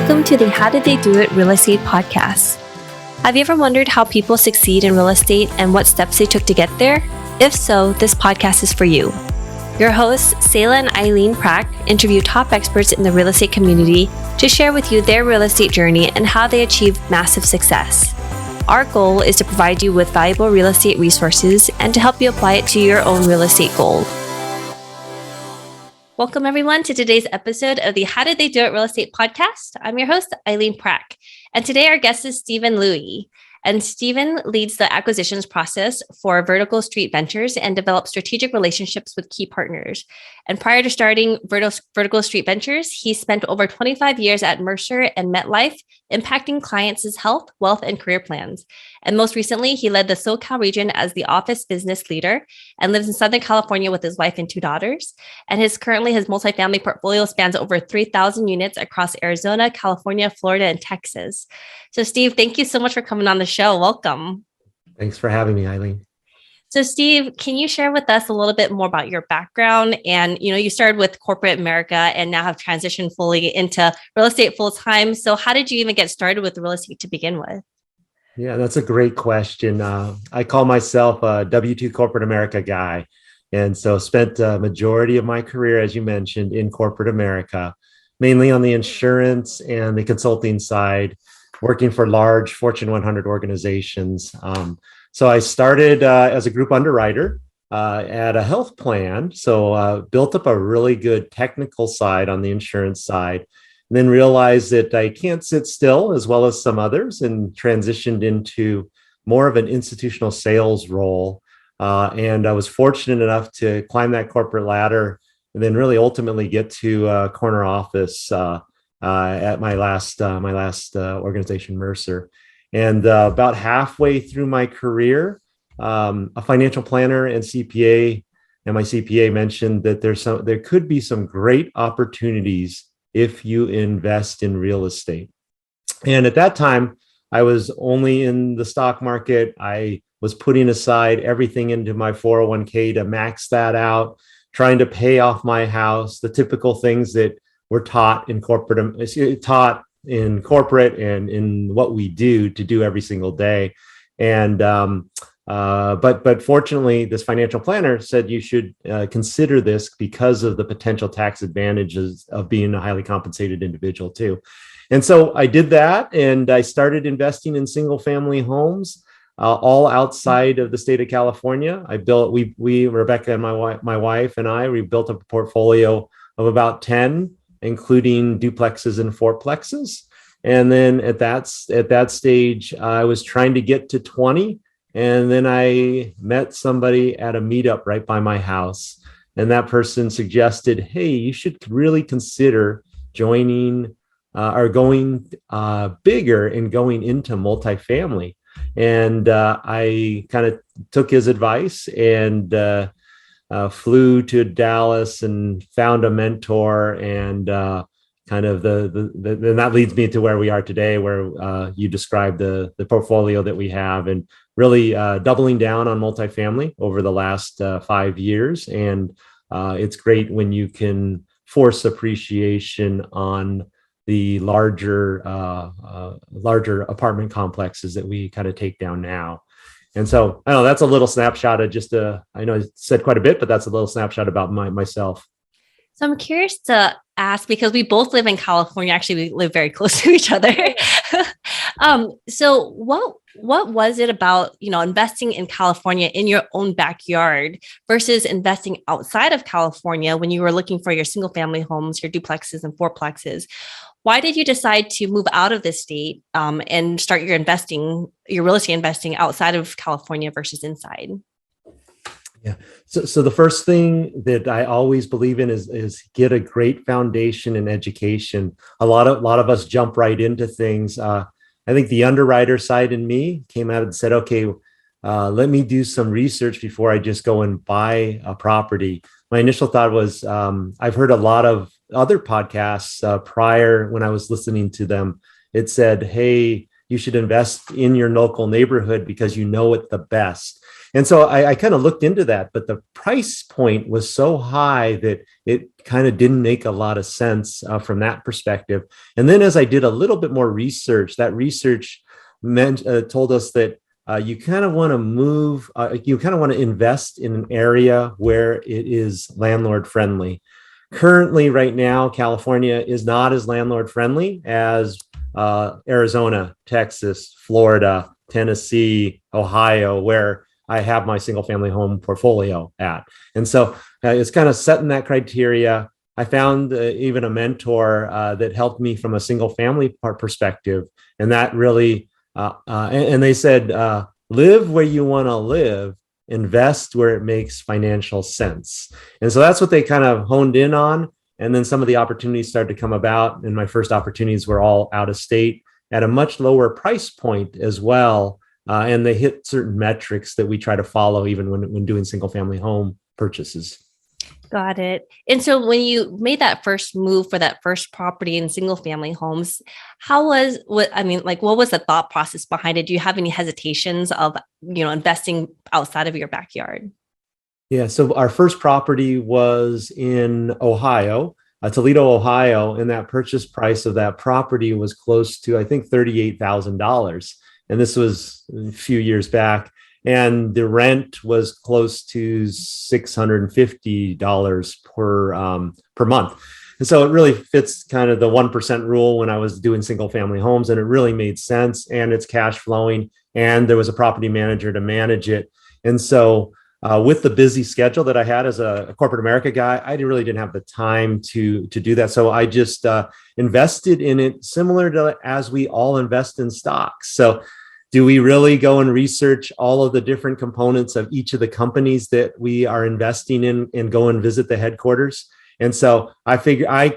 Welcome to the How Did They Do It Real Estate Podcast. Have you ever wondered how people succeed in real estate and what steps they took to get there? If so, this podcast is for you. Your hosts, Sayla and Eileen Prack, interview top experts in the real estate community to share with you their real estate journey and how they achieved massive success. Our goal is to provide you with valuable real estate resources and to help you apply it to your own real estate goal. Welcome, everyone, to today's episode of the How Did They Do It Real Estate Podcast. I'm your host, Eileen Prack, and today our guest is Steven Louie. And Steven leads the acquisitions process for Vertical Street Ventures and develops strategic relationships with key partners. And prior to starting Vertical Street Ventures, he spent over 25 years at Mercer and MetLife, impacting clients' health, wealth, and career plans. And most recently, he led the SoCal region as the office business leader and lives in Southern California with his wife and two daughters. And his multifamily portfolio spans over 3,000 units across Arizona, California, Florida, and Texas. So Steve, thank you so much for coming on the show. Welcome. Thanks for having me, Eileen. So Steve, can you share with us a little bit more about your background? And, you started with corporate America and now have transitioned fully into real estate full time. So how did you even get started with real estate to begin with? Yeah, that's a great question. I call myself a W-2 corporate America guy. And so spent a majority of my career, as you mentioned, in corporate America, mainly on the insurance and the consulting side, working for large Fortune 100 organizations. So I started as a group underwriter at a health plan. So built up a really good technical side on the insurance side, and then realized that I can't sit still as well as some others and transitioned into more of an institutional sales role. And I was fortunate enough to climb that corporate ladder and then really ultimately get to corner office at my last organization, Mercer. And about halfway through my career, a financial planner and CPA, and my CPA mentioned that there could be some great opportunities if you invest in real estate. And at that time, I was only in the stock market. I was putting aside everything into my 401k to max that out, trying to pay off my house, the typical things that we're taught in corporate and in what we do every single day. And but fortunately, this financial planner said you should consider this because of the potential tax advantages of being a highly compensated individual too. And so I did that, and I started investing in single family homes, all outside of the state of California. We Rebecca and my wife and I, we built up a portfolio of about 10, including duplexes and fourplexes. And then at that stage, I was trying to get to 20. And then I met somebody at a meetup right by my house. And that person suggested, hey, you should really consider joining or going bigger and going into multifamily. And I kind of took his advice and flew to Dallas and found a mentor, and kind of and that leads me to where we are today, where you described the portfolio that we have, and really doubling down on multifamily over the last 5 years. And it's great when you can force appreciation on the larger apartment complexes that we kind of take down now. And so I know that's a little snapshot of I know I said quite a bit, but that's a little snapshot about myself. So I'm curious to ask, because we both live in California. Actually, we live very close to each other. So what was it about, investing in California in your own backyard versus investing outside of California when you were looking for your single family homes, your duplexes and fourplexes? Why did you decide to move out of the state and start your real estate investing outside of California versus inside? Yeah. So the first thing that I always believe in is get a great foundation in education. A lot of us jump right into things. I think the underwriter side in me came out and said, okay, let me do some research before I just go and buy a property. My initial thought was, I've heard a lot of other podcasts prior when I was listening to them. It said, hey, you should invest in your local neighborhood because you know it the best. And so I kind of looked into that, but the price point was so high that it kind of didn't make a lot of sense from that perspective. And then as I did a little bit more research, that research told us that you kind of want to you kind of want to invest in an area where it is landlord friendly. Currently, right now, California is not as landlord friendly as Arizona, Texas, Florida, Tennessee, Ohio, where I have my single family home portfolio at. And so it's kind of setting that criteria. I found even a mentor that helped me from a single family perspective. And that really, and they said, live where you want to live, invest where it makes financial sense. And so that's what they kind of honed in on. And then some of the opportunities started to come about. And my first opportunities were all out of state at a much lower price point as well. And they hit certain metrics that we try to follow even when doing single family home purchases. Got it. And so when you made that first move for that first property in single family homes, what was the thought process behind it? Do you have any hesitations of, investing outside of your backyard? Yeah. So our first property was in Ohio, Toledo, Ohio, and that purchase price of that property was close to, I think, $38,000. And this was a few years back. And the rent was close to $650 per month. And so it really fits kind of the 1% rule when I was doing single family homes, and it really made sense, and it's cash flowing, and there was a property manager to manage it. And so with the busy schedule that I had as a corporate America guy, I really didn't have the time to do that. So I just invested in it similar to as we all invest in stocks. So do we really go and research all of the different components of each of the companies that we are investing in and go and visit the headquarters? And so I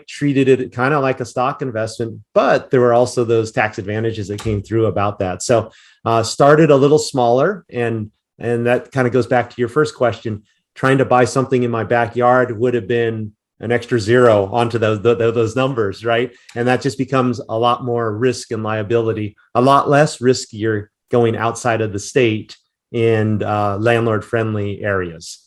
treated it kind of like a stock investment, but there were also those tax advantages that came through about that. So started a little smaller, and that kind of goes back to your first question. Trying to buy something in my backyard would have been an extra zero onto those numbers, right? And that just becomes a lot more risk and liability, a lot less riskier going outside of the state in landlord-friendly areas.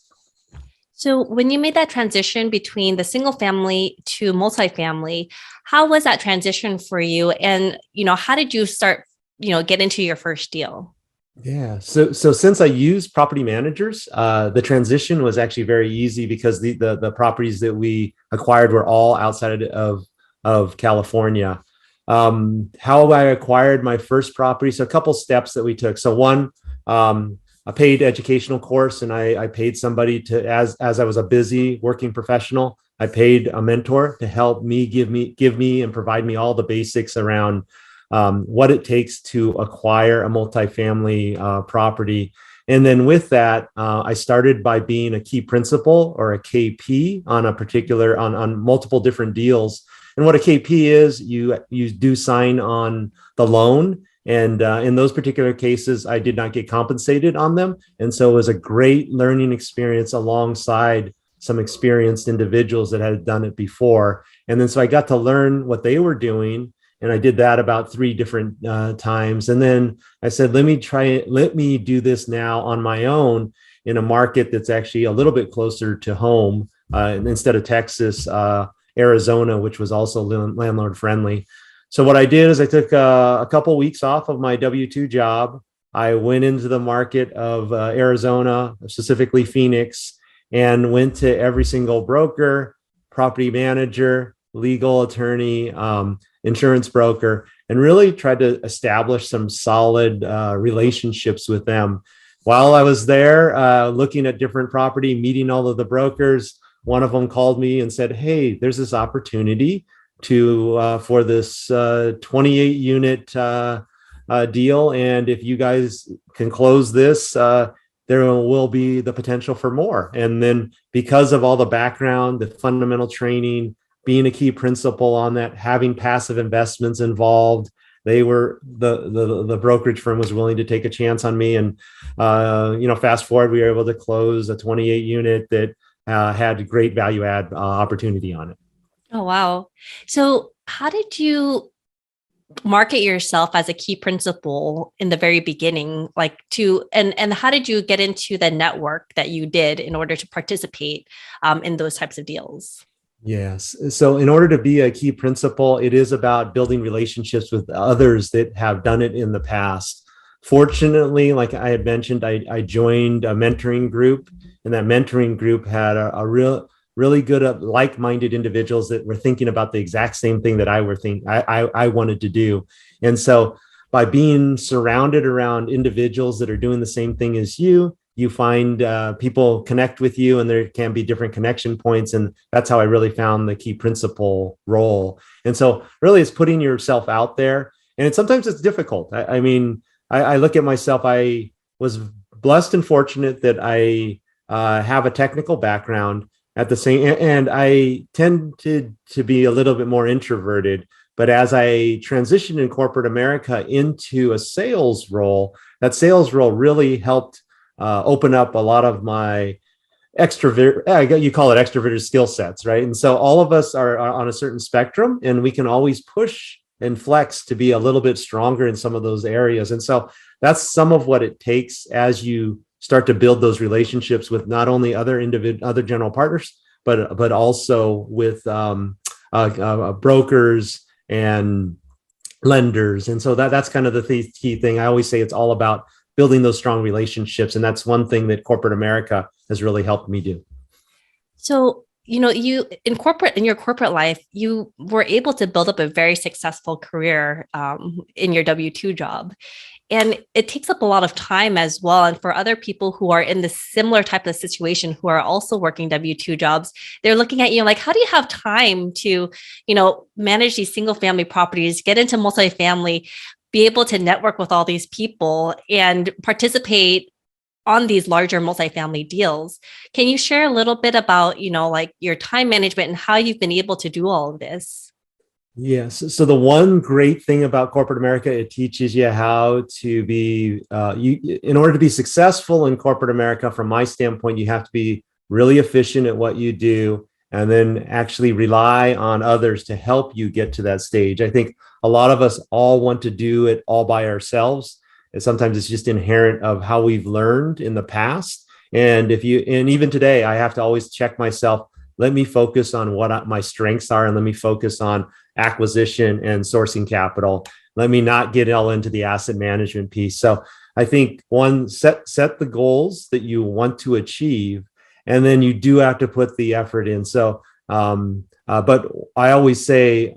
So when you made that transition between the single family to multifamily, how was that transition for you? And, how did you start, get into your first deal? Yeah. So since I use property managers, the transition was actually very easy because the properties that we acquired were all outside of California. How I acquired my first property. So a couple steps that we took. So one, a paid educational course, and I paid somebody to, as I was a busy working professional, I paid a mentor to help me give me and provide me all the basics around what it takes to acquire a multifamily property. And then with that, I started by being a key principal or a KP on on multiple different deals. And what a KP is, you do sign on the loan. And in those particular cases, I did not get compensated on them. And so it was a great learning experience alongside some experienced individuals that had done it before. And then so I got to learn what they were doing. And I did that about 3 different times. And then I said, let me do this now on my own in a market that's actually a little bit closer to home instead of Texas, Arizona, which was also landlord friendly. So what I did is I took a couple of weeks off of my W-2 job. I went into the market of Arizona, specifically Phoenix, and went to every single broker, property manager, legal attorney, insurance broker, and really tried to establish some solid relationships with them. While I was there looking at different property, meeting all of the brokers, one of them called me and said, "Hey, there's this opportunity for this 28 unit deal. And if you guys can close this, there will be the potential for more." And then because of all the background, the fundamental training, being a key principal on that, having passive investments involved, the brokerage firm was willing to take a chance on me. And, fast forward, we were able to close a 28 unit that had great value add opportunity on it. Oh, wow. So how did you market yourself as a key principal in the very beginning, like and how did you get into the network that you did in order to participate in those types of deals? Yes. So, in order to be a key principal, it is about building relationships with others that have done it in the past. Fortunately, like I had mentioned, I joined a mentoring group, and that mentoring group had really good, like-minded individuals that were thinking about the exact same thing that I wanted to do. And so, by being surrounded around individuals that are doing the same thing as you find people connect with you, and there can be different connection points. And that's how I really found the key principal role. And so really it's putting yourself out there. And sometimes it's difficult. I mean, I look at myself, I was blessed and fortunate that I have a technical background at the same, and I tended to be a little bit more introverted. But as I transitioned in corporate America into a sales role, that sales role really helped open up a lot of my extrovert, you call it extroverted skill sets, right? And so all of us are on a certain spectrum, and we can always push and flex to be a little bit stronger in some of those areas. And so that's some of what it takes as you start to build those relationships with not only other general partners, but also with brokers and lenders. And so that's kind of the key thing. I always say it's all about building those strong relationships. And that's one thing that corporate America has really helped me do. So, you in your corporate life, you were able to build up a very successful career in your W-2 job. And it takes up a lot of time as well. And for other people who are in this similar type of situation, who are also working W-2 jobs, they're looking at you like, how do you have time to, manage these single family properties, get into multifamily, be able to network with all these people and participate on these larger multifamily deals? Can you share a little bit about, like your time management and how you've been able to do all of this? Yes. So the one great thing about corporate America, it teaches you how to be, in order to be successful in corporate America, from my standpoint, you have to be really efficient at what you do, and then actually rely on others to help you get to that stage. I think a lot of us all want to do it all by ourselves. And sometimes it's just inherent of how we've learned in the past. And even today, I have to always check myself. Let me focus on what my strengths are, and let me focus on acquisition and sourcing capital. Let me not get all into the asset management piece. So I think set the goals that you want to achieve, and then you do have to put the effort in. So, but I always say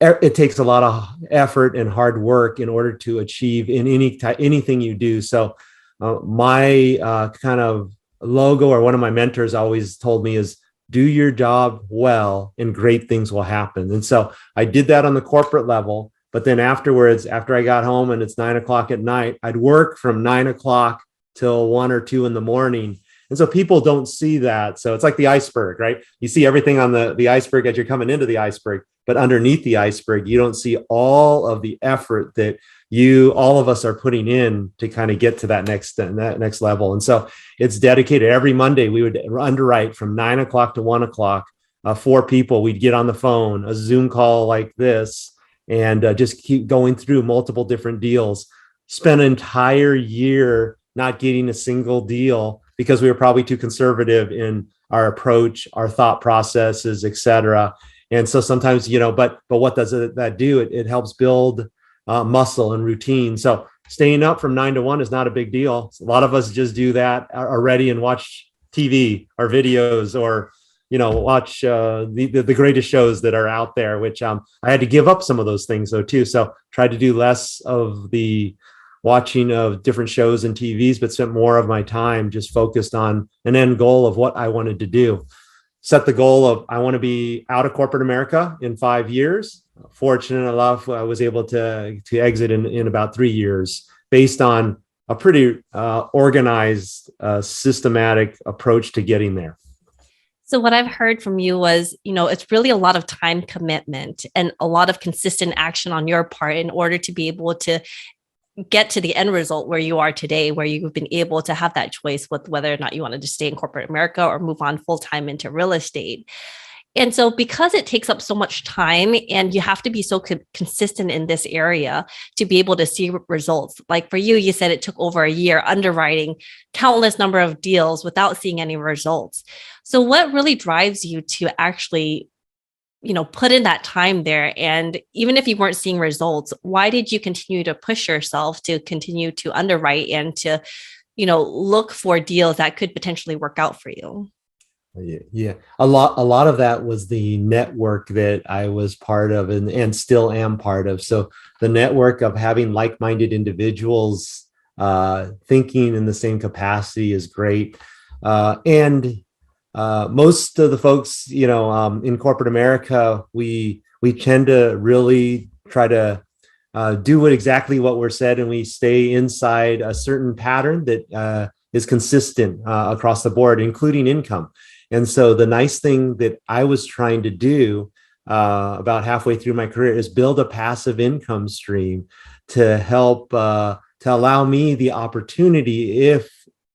it takes a lot of effort and hard work in order to achieve in anything you do. So my kind of logo, or one of my mentors always told me, is do your job well and great things will happen. And so I did that on the corporate level. But then afterwards, after I got home and it's 9 o'clock at night, I'd work from 9 o'clock till 1 or 2 in the morning. And so people don't see that. So it's like the iceberg, right? You see everything on the iceberg as you're coming into the iceberg, but underneath the iceberg, you don't see all of the effort that all of us are putting in to kind of get to that next level. And so it's dedicated. Every Monday we would underwrite from 9 o'clock to 1 o'clock, 4 people. We'd get on the phone, a Zoom call like this, and just keep going through multiple different deals. Spent an entire year not getting a single deal because we were probably too conservative in our approach, our thought processes, et cetera. And so sometimes, but what does that do? It helps build muscle and routine. So staying up from 9 to 1 is not a big deal. A lot of us just do that already and watch TV or videos, or watch the greatest shows that are out there, which I had to give up some of those things though too. So tried to do less of the watching of different shows and TVs, but spent more of my time just focused on an end goal of what I wanted to do. Set the goal of, I want to be out of corporate America in 5 years. Fortunate enough, I was able to exit in about 3 years, based on a pretty organized, systematic approach to getting there. So what I've heard from you was, it's really a lot of time commitment and a lot of consistent action on your part in order to be able to get to the end result where you are today, where you've been able to have that choice with whether or not you wanted to stay in corporate America or move on full-time into real estate. And so because it takes up so much time and you have to be so consistent in this area to be able to see results. Like for you, you said it took over a year underwriting countless number of deals without seeing any results. So what really drives you to actually, put in that time there? And even if you weren't seeing results, why did you continue to push yourself to continue to underwrite and to, look for deals that could potentially work out for you? Yeah. A lot of that was the network that I was part of and still am part of. So the network of having like-minded individuals thinking in the same capacity is great. And most of the folks, in corporate America, we tend to really try to do exactly what we're said, and we stay inside a certain pattern that is consistent across the board, including income. And so the nice thing that I was trying to do about halfway through my career is build a passive income stream to help to allow me the opportunity, if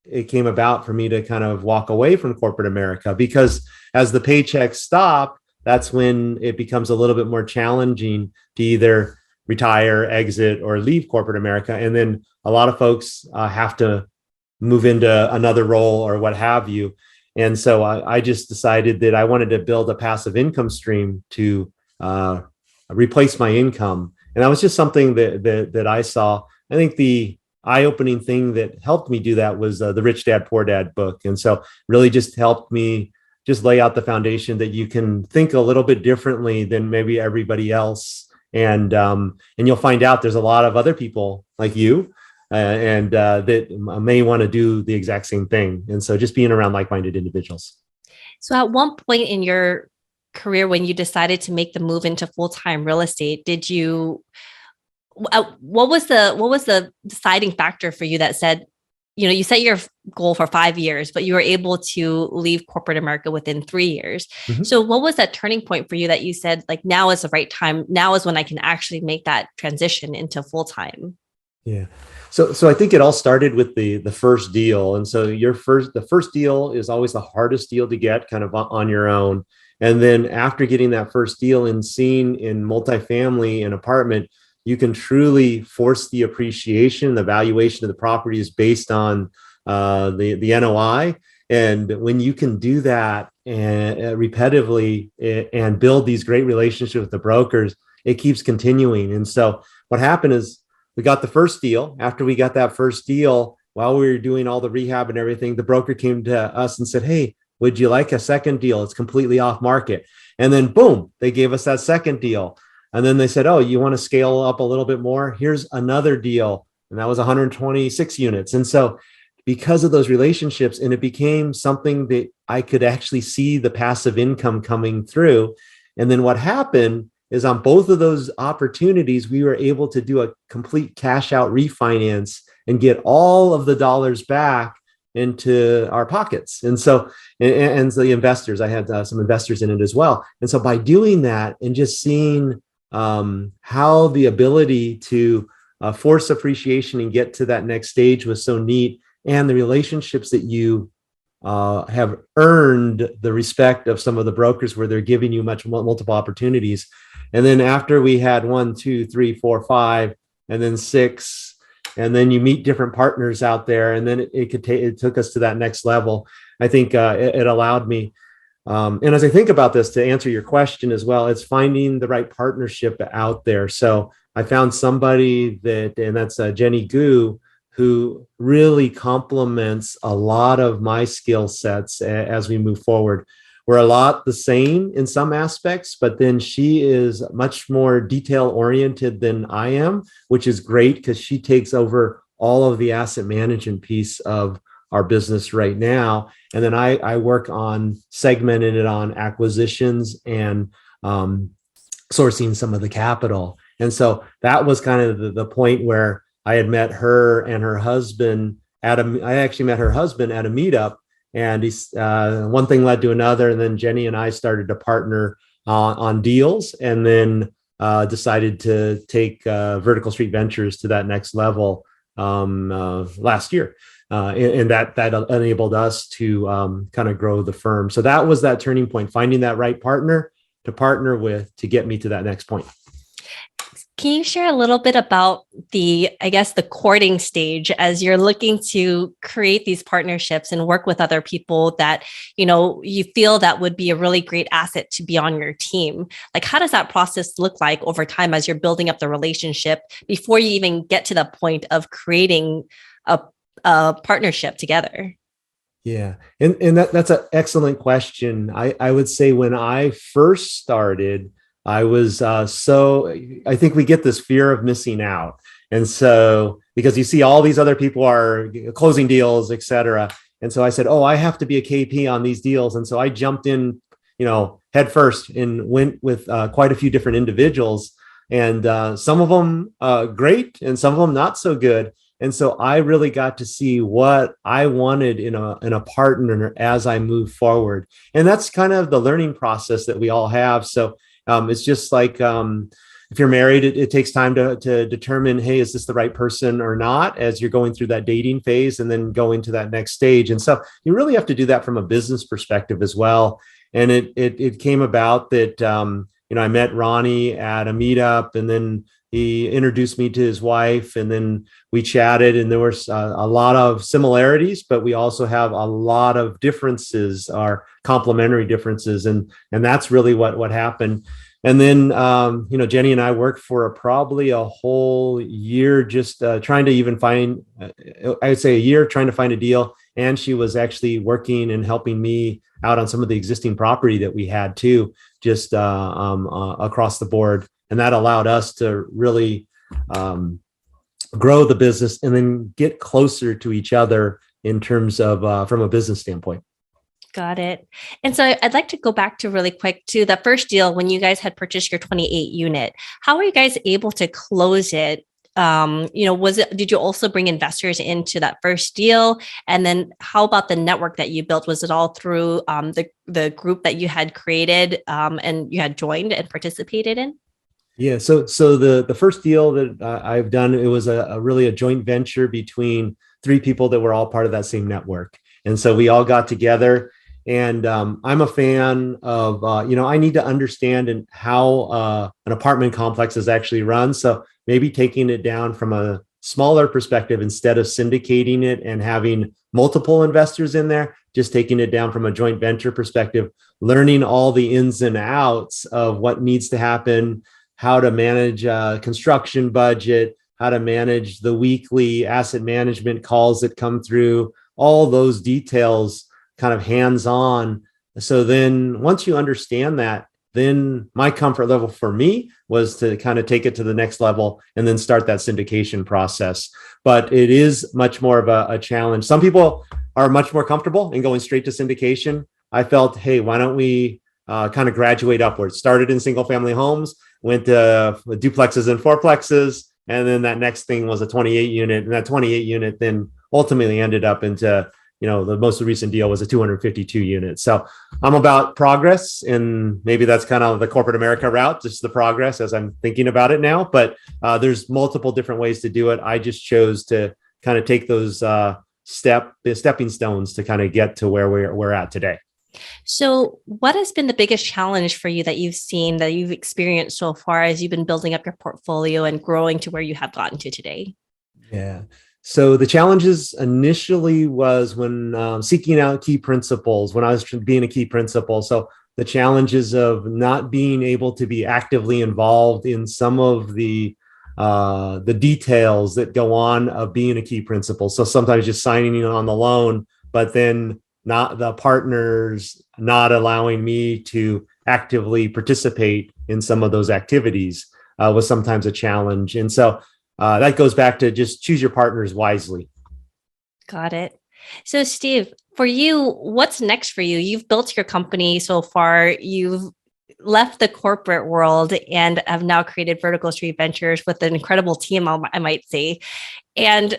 it came about, for me to kind of walk away from corporate America. Because as the paychecks stop, that's when it becomes a little bit more challenging to either retire, exit, or leave corporate America. And then a lot of folks have to move into another role or what have you. And so I just decided that I wanted to build a passive income stream to replace my income. And that was just something that I saw. I think the eye-opening thing that helped me do that was the Rich Dad, Poor Dad book. And so really just helped me just lay out the foundation that you can think a little bit differently than maybe everybody else. And you'll find out there's a lot of other people like you that may want to do the exact same thing. And so just being around like-minded individuals. So at one point in your career, when you decided to make the move into full-time real estate, what was the deciding factor for you that said, you set your goal for 5 years, but you were able to leave corporate America within 3 years. Mm-hmm. So what was that turning point for you that you said, like, now is the right time. Now is when I can actually make that transition into full-time? Yeah. So I think it all started with the first deal. And so the first deal is always the hardest deal to get kind of on your own. And then after getting that first deal and seeing in multifamily and apartment, you can truly force the appreciation. The valuation of the property is based on the NOI. And when you can do that and repetitively and build these great relationships with the brokers, it keeps continuing. And so what happened is, we got the first deal. After we got that first deal, while we were doing all the rehab and everything, the broker came to us and said, "Hey, would you like a second deal? It's completely off market." And then boom, they gave us that second deal. And then they said, "Oh, you want to scale up a little bit more? Here's another deal." And that was 126 units. And so because of those relationships, and it became something that I could actually see the passive income coming through. And then what happened is, on both of those opportunities, we were able to do a complete cash out refinance and get all of the dollars back into our pockets. And so, and the investors, I had some investors in it as well. And so by doing that and just seeing how the ability to force appreciation and get to that next stage was so neat, and the relationships that you have earned the respect of some of the brokers where they're giving you multiple opportunities. And then after we had 1, 2, 3, 4, 5, and then 6, and then you meet different partners out there, and then it took us to that next level. I think it allowed me. And as I think about this, to answer your question as well, it's finding the right partnership out there. So I found somebody and that's Jenny Gu, who really complements a lot of my skill sets as we move forward. We're a lot the same in some aspects, but then she is much more detail oriented than I am, which is great because she takes over all of the asset management piece of our business right now. And then I work on segmenting it on acquisitions and sourcing some of the capital. And so that was kind of the point where I had met her and her husband I actually met her husband at a meetup. And one thing led to another. And then Jenny and I started to partner on deals, and then decided to take Vertical Street Ventures to that next level last year. and that enabled us to kind of grow the firm. So that was that turning point, finding that right partner to partner with to get me to that next point. Can you share a little bit about the courting stage as you're looking to create these partnerships and work with other people that, you feel that would be a really great asset to be on your team? Like, how does that process look like over time as you're building up the relationship before you even get to the point of creating a partnership together? Yeah. And that's an excellent question. I would say when I first started, I was I think we get this fear of missing out. And so, because you see all these other people are closing deals, et cetera. And so I said, oh, I have to be a KP on these deals. And so I jumped in, head first and went with quite a few different individuals. And some of them great and some of them not so good. And so I really got to see what I wanted in a partner as I move forward. And that's kind of the learning process that we all have. So it's just like if you're married, it takes time to determine, hey, is this the right person or not, as you're going through that dating phase and then go into that next stage. And so you really have to do that from a business perspective as well. And it came about that, I met Ronnie at a meetup, and then he introduced me to his wife, and then we chatted, and there was a lot of similarities, but we also have a lot of differences, or complementary differences. And that's really what happened. And then, Jenny and I worked for probably a whole year, just trying to even find, I would say a year trying to find a deal. And she was actually working and helping me out on some of the existing property that we had too, just across the board. And that allowed us to really grow the business and then get closer to each other in terms of from a business standpoint. Got it. And so I'd like to go back to really quick to the first deal when you guys had purchased your 28 unit. How were you guys able to close it? Did you also bring investors into that first deal? And then how about the network that you built? Was it all through the group that you had created and you had joined and participated in? Yeah. So the first deal that I've done, it was really a joint venture between three people that were all part of that same network. And so we all got together. And I'm a fan of, I need to understand how an apartment complex is actually run. So maybe taking it down from a smaller perspective, instead of syndicating it and having multiple investors in there, just taking it down from a joint venture perspective, learning all the ins and outs of what needs to happen, how to manage a construction budget, how to manage the weekly asset management calls that come through, all those details kind of hands-on. So then once you understand that, then my comfort level for me was to kind of take it to the next level and then start that syndication process. But it is much more of a challenge. Some people are much more comfortable in going straight to syndication. I felt, hey, why don't we kind of graduate upwards? Started in single family homes, went to duplexes and fourplexes, and then that next thing was a 28 unit. And that 28 unit then ultimately ended up into, the most recent deal was a 252 unit. So I'm about progress, and maybe that's kind of the corporate America route, just the progress as I'm thinking about it now. But there's multiple different ways to do it. I just chose to kind of take those stepping stones to kind of get to where we're at today. So what has been the biggest challenge for you that you've seen, that you've experienced so far as you've been building up your portfolio and growing to where you have gotten to today? Yeah. So the challenges initially was when seeking out key principles, when I was being a key principal. So the challenges of not being able to be actively involved in some of the details that go on of being a key principal. So sometimes just signing on the loan, but then not the partners not allowing me to actively participate in some of those activities was sometimes a challenge. And so that goes back to just choose your partners wisely. Got it. So Steve, for you, what's next for you? You've built your company so far. You've left the corporate world and have now created Vertical Street Ventures with an incredible team, I might say, and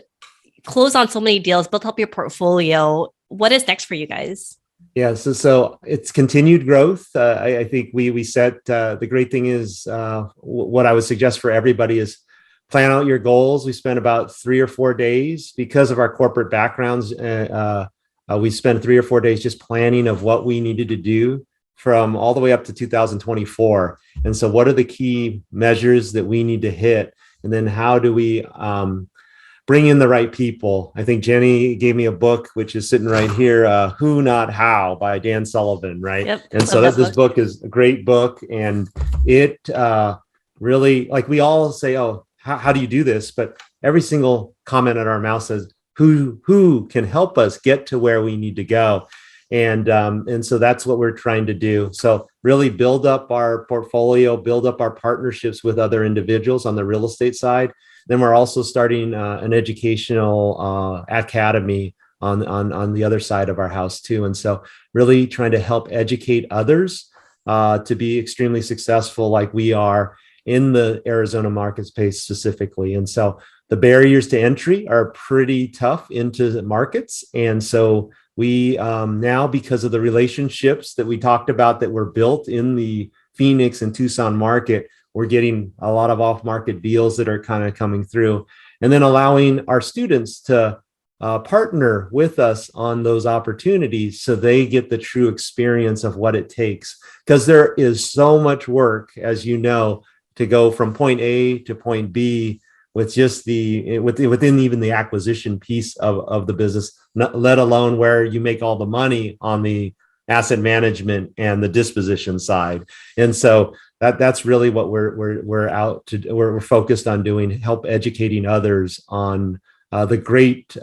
closed on so many deals, built up your portfolio. What is next for you guys? Yeah, so it's continued growth. I think we set the great thing is what I would suggest for everybody is plan out your goals. We spent about 3 or 4 days because of our corporate backgrounds. We spent 3 or 4 days just planning of what we needed to do from all the way up to 2024. And so what are the key measures that we need to hit? And then how do we bring in the right people? I think Jenny gave me a book, which is sitting right here, Who Not How by Dan Sullivan, right? Yep. And so this book is a great book. And it really, like we all say, oh, how do you do this? But every single comment at our mouth says, who can help us get to where we need to go? And so that's what we're trying to do. So really build up our portfolio, build up our partnerships with other individuals on the real estate side. Then we're also starting an educational academy on the other side of our house too. And so really trying to help educate others to be extremely successful like we are in the Arizona market space specifically. And so the barriers to entry are pretty tough into the markets. And so we now, because of the relationships that we talked about that were built in the Phoenix and Tucson market, we're getting a lot of off-market deals that are kind of coming through, and then allowing our students to partner with us on those opportunities so they get the true experience of what it takes. Because there is so much work, as you know, to go from point A to point B with just within even the acquisition piece of the business, let alone where you make all the money on the asset management and the disposition side. And so that's really what we're focused on doing, help educating others on the great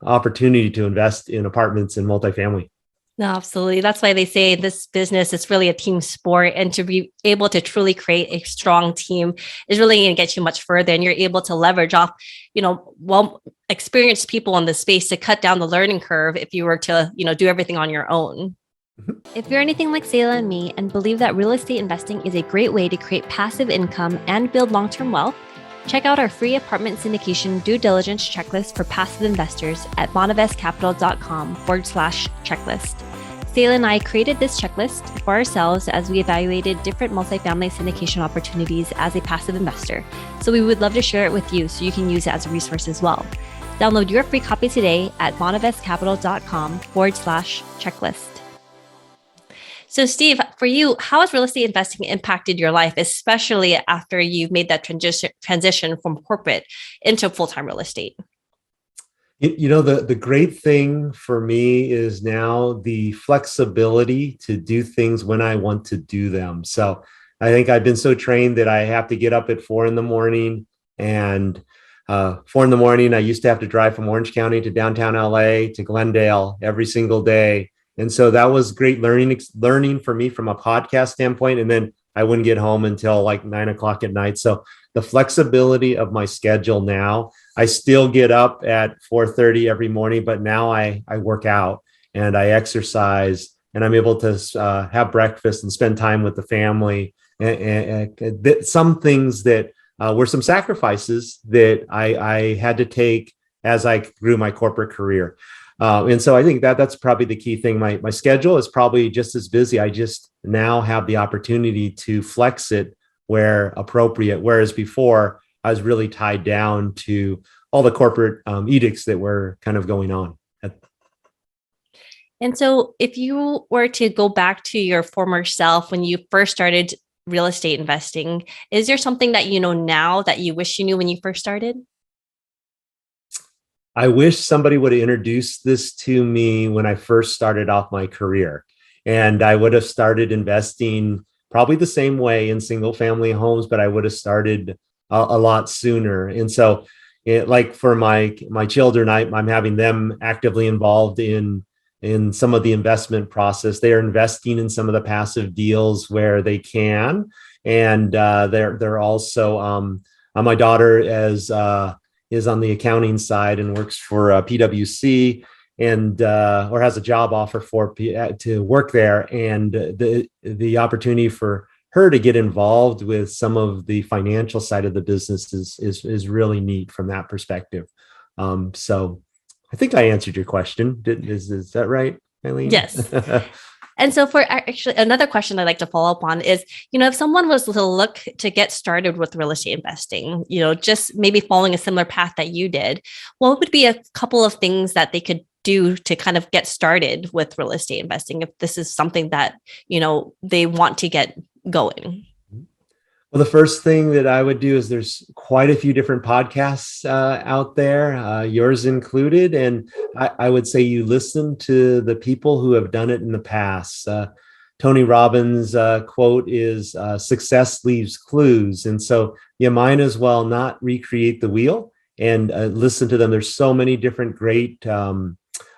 opportunity to invest in apartments and multifamily. No, absolutely. That's why they say this business is really a team sport, and to be able to truly create a strong team is really going to get you much further. And you're able to leverage off, well experienced people in the space to cut down the learning curve if you were to, do everything on your own. If you're anything like Sayla and me and believe that real estate investing is a great way to create passive income and build long-term wealth, check out our free apartment syndication due diligence checklist for passive investors at bonavestcapital.com/checklist. Sayla and I created this checklist for ourselves as we evaluated different multifamily syndication opportunities as a passive investor. So we would love to share it with you so you can use it as a resource as well. Download your free copy today at bonavestcapital.com/checklist. So Steve, for you, how has real estate investing impacted your life, especially after you've made that transition from corporate into full-time real estate? The great thing for me is now the flexibility to do things when I want to do them. So I think I've been so trained that I have to get up at 4 a.m. and 4 a.m. I used to have to drive from Orange County to downtown LA to Glendale every single day. And so that was great learning for me from a podcast standpoint. And then I wouldn't get home until like 9 o'clock at night. So the flexibility of my schedule now, I still get up at 4:30 every morning, but now I work out and I exercise and I'm able to have breakfast and spend time with the family. And some things that were some sacrifices that I had to take as I grew my corporate career. And so I think that's probably the key thing. My schedule is probably just as busy. I just now have the opportunity to flex it where appropriate. Whereas before I was really tied down to all the corporate edicts that were kind of going on. And so if you were to go back to your former self when you first started real estate investing, is there something that you know now that you wish you knew when you first started? I wish somebody would have introduced this to me when I first started off my career. And I would have started investing probably the same way in single family homes, but I would have started a lot sooner. And so like for my children, I'm having them actively involved in some of the investment process. They are investing in some of the passive deals where they can. And they're also, my daughter is on the accounting side and works for PwC and or has a job offer to work there. And the opportunity for her to get involved with some of the financial side of the business is really neat from that perspective. So I think I answered your question. Is that right, Eileen? Yes. And so for actually another question I'd like to follow up on is, if someone was to look to get started with real estate investing, just maybe following a similar path that you did, what would be a couple of things that they could do to kind of get started with real estate investing if this is something that, they want to get going? Well, the first thing that I would do is there's quite a few different podcasts out there, yours included. And I would say you listen to the people who have done it in the past. Tony Robbins' quote is, success leaves clues. And so you might as well not recreate the wheel and listen to them. There's so many different great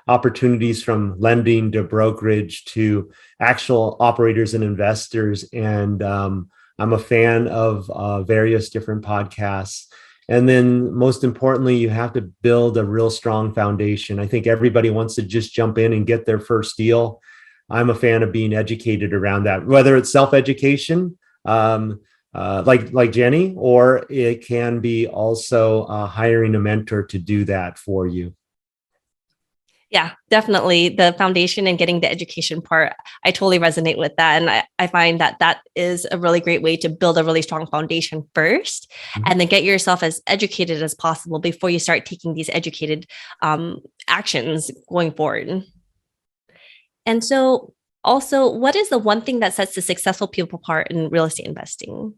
opportunities, from lending to brokerage to actual operators and investors. And I'm a fan of various different podcasts. And then most importantly, you have to build a real strong foundation. I think everybody wants to just jump in and get their first deal. I'm a fan of being educated around that, whether it's self-education, like Jenny, or it can be also hiring a mentor to do that for you. Yeah, definitely. The foundation and getting the education part, I totally resonate with that. And I find that is a really great way to build a really strong foundation first, and then get yourself as educated as possible before you start taking these educated actions going forward. And so also, what is the one thing that sets the successful people apart in real estate investing?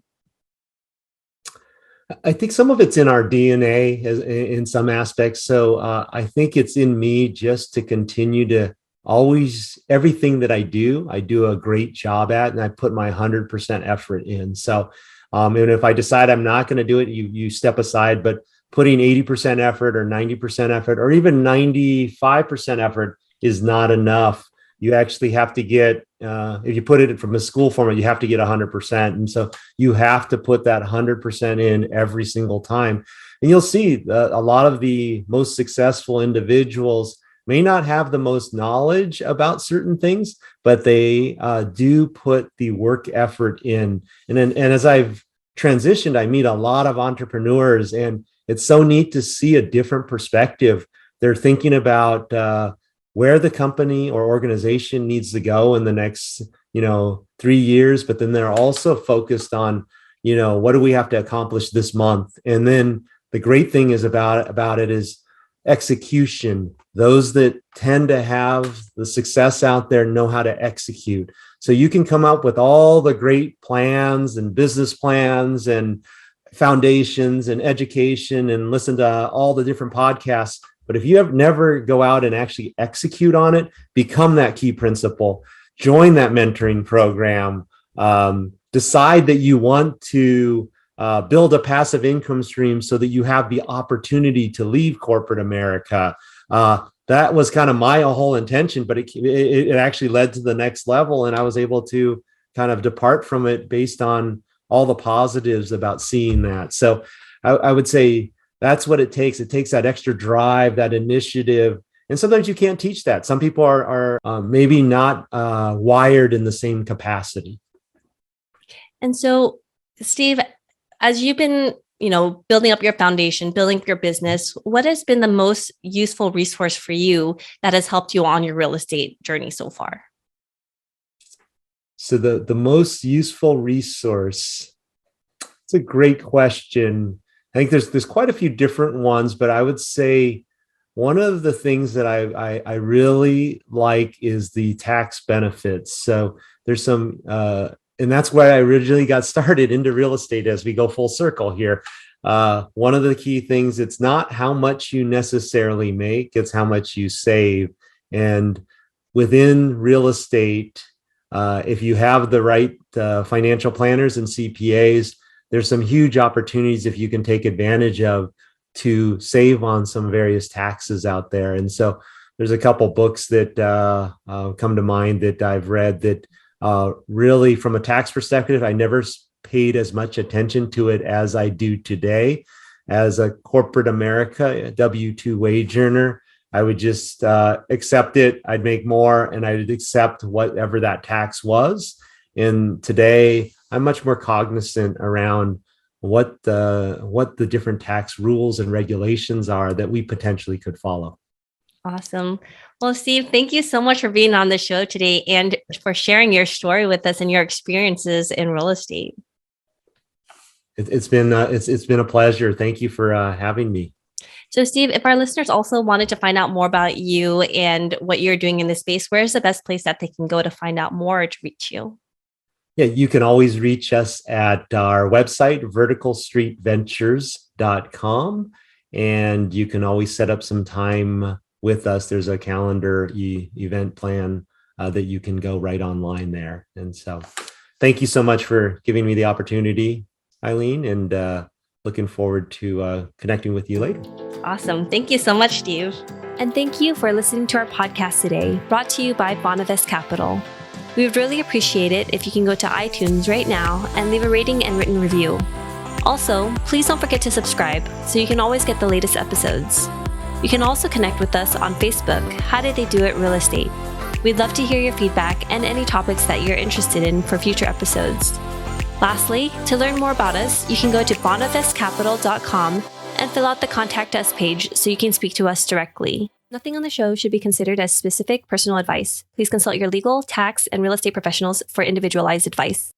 I think some of it's in our DNA in some aspects. So I think it's in me just to continue to always, everything that I do a great job at, and I put my 100% effort in. So, and if I decide I'm not going to do it, you step aside, but putting 80% effort or 90% effort or even 95% effort is not enough. You actually have to get, if you put it from a school format, you have to get 100%. And so you have to put that 100% in every single time. And you'll see a lot of the most successful individuals may not have the most knowledge about certain things, but they do put the work effort in. And as I've transitioned, I meet a lot of entrepreneurs, and it's so neat to see a different perspective. They're thinking about where the company or organization needs to go in the next, 3 years, but then they're also focused on, what do we have to accomplish this month? And then the great thing is about it is execution. Those that tend to have the success out there know how to execute. So you can come up with all the great plans and business plans and foundations and education and listen to all the different podcasts. But if you have never go out and actually execute on it, become that key principal, join that mentoring program, decide that you want to build a passive income stream so that you have the opportunity to leave corporate America. That was kind of my whole intention, but it actually led to the next level. And I was able to kind of depart from it based on all the positives about seeing that. So I would say, that's what it takes. It takes that extra drive, that initiative. And sometimes you can't teach that. Some people are maybe not wired in the same capacity. And so, Steve, as you've been, building up your foundation, building up your business, what has been the most useful resource for you that has helped you on your real estate journey so far? So the most useful resource, it's a great question. I think there's quite a few different ones, but I would say one of the things that I really like is the tax benefits. So there's some, and that's why I originally got started into real estate as we go full circle here. One of the key things, it's not how much you necessarily make, it's how much you save. And within real estate, if you have the right financial planners and CPAs, there's some huge opportunities if you can take advantage of to save on some various taxes out there. And so there's a couple books that come to mind that I've read that really, from a tax perspective, I never paid as much attention to it as I do today. As a corporate America, a W-2 wage earner, I would just accept it. I'd make more and I'd accept whatever that tax was. And today, I'm much more cognizant around what the different tax rules and regulations are that we potentially could follow. Awesome. Well, Steve, thank you so much for being on the show today and for sharing your story with us and your experiences in real estate. It's been a pleasure. Thank you for having me. So, Steve, if our listeners also wanted to find out more about you and what you're doing in this space, where's the best place that they can go to find out more or to reach you? Yeah, you can always reach us at our website, verticalstreetventures.com. And you can always set up some time with us. There's a calendar event plan that you can go right online there. And so thank you so much for giving me the opportunity, Eileen, and looking forward to connecting with you later. Awesome. Thank you so much, Steve. And thank you for listening to our podcast today, brought to you by Bonavest Capital. We would really appreciate it if you can go to iTunes right now and leave a rating and written review. Also, please don't forget to subscribe so you can always get the latest episodes. You can also connect with us on Facebook, How Did They Do It Real Estate. We'd love to hear your feedback and any topics that you're interested in for future episodes. Lastly, to learn more about us, you can go to bonavestcapital.com and fill out the Contact Us page so you can speak to us directly. Nothing on the show should be considered as specific personal advice. Please consult your legal, tax, and real estate professionals for individualized advice.